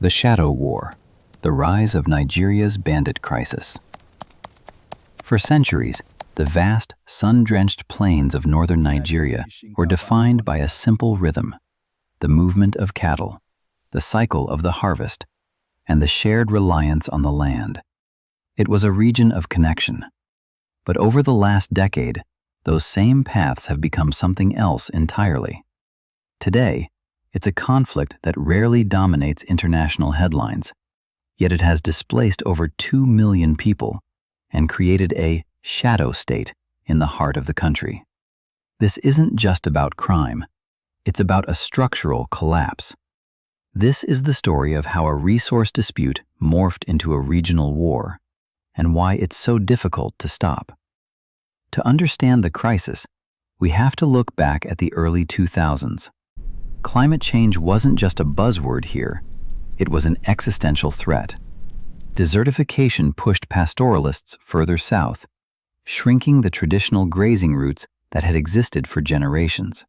The Shadow War, the rise of Nigeria's bandit crisis. For centuries, the vast, sun-drenched plains of northern Nigeria were defined by a simple rhythm: the movement of cattle, the cycle of the harvest, and the shared reliance on the land. It was a region of connection. But over the last decade, those same paths have become something else entirely. Today, it's a conflict that rarely dominates international headlines, yet it has displaced over 2 million people and created a shadow state in the heart of the country. This isn't just about crime, it's about a structural collapse. This is the story of how a resource dispute morphed into a regional war, and why it's so difficult to stop. To understand the crisis, we have to look back at the early 2000s. Climate change wasn't just a buzzword here, it was an existential threat. Desertification pushed pastoralists further south, shrinking the traditional grazing routes that had existed for generations.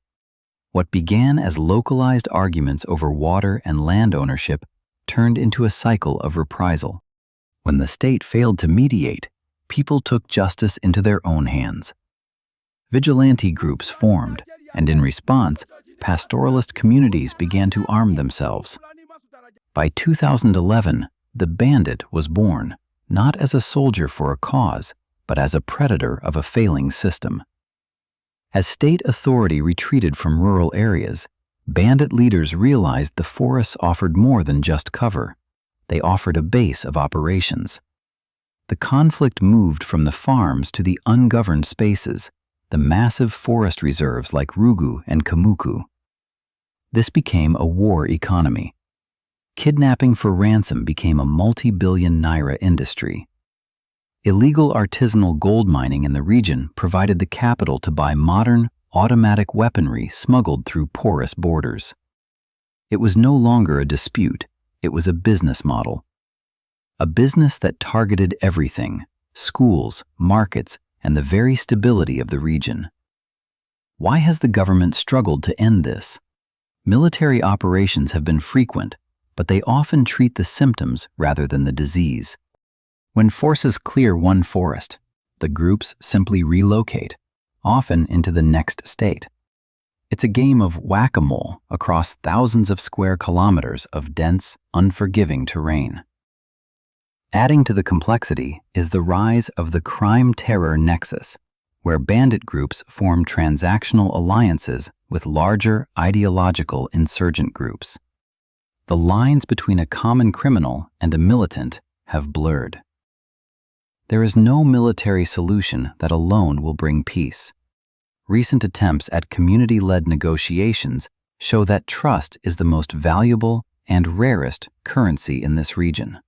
What began as localized arguments over water and land ownership turned into a cycle of reprisal. When the state failed to mediate, people took justice into their own hands. Vigilante groups formed, and in response, pastoralist communities began to arm themselves. By 2011, the bandit was born, not as a soldier for a cause, but as a predator of a failing system. As state authority retreated from rural areas, bandit leaders realized the forests offered more than just cover. They offered a base of operations. The conflict moved from the farms to the ungoverned spaces, the massive forest reserves like Rugu and Kamuku. This became a war economy. Kidnapping for ransom became a multi-billion naira industry. Illegal artisanal gold mining in the region provided the capital to buy modern, automatic weaponry smuggled through porous borders. It was no longer a dispute, it was a business model. A business that targeted everything: schools, markets, and the very stability of the region. Why has the government struggled to end this? Military operations have been frequent, but they often treat the symptoms rather than the disease. When forces clear one forest, the groups simply relocate, often into the next state. It's a game of whack-a-mole across thousands of square kilometers of dense, unforgiving terrain. Adding to the complexity is the rise of the crime-terror nexus, where bandit groups form transactional alliances with larger ideological insurgent groups. The lines between a common criminal and a militant have blurred. There is no military solution that alone will bring peace. Recent attempts at community-led negotiations show that trust is the most valuable and rarest currency in this region.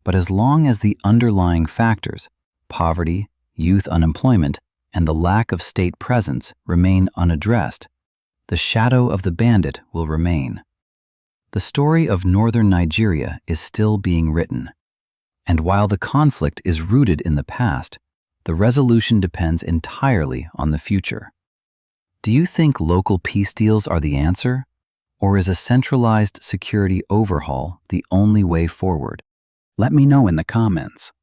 But as long as the underlying factors, poverty, youth unemployment, and the lack of state presence remain unaddressed, the shadow of the bandit will remain. The story of northern Nigeria is still being written, and while the conflict is rooted in the past, the resolution depends entirely on the future. Do you think local peace deals are the answer, or is a centralized security overhaul the only way forward? Let me know in the comments.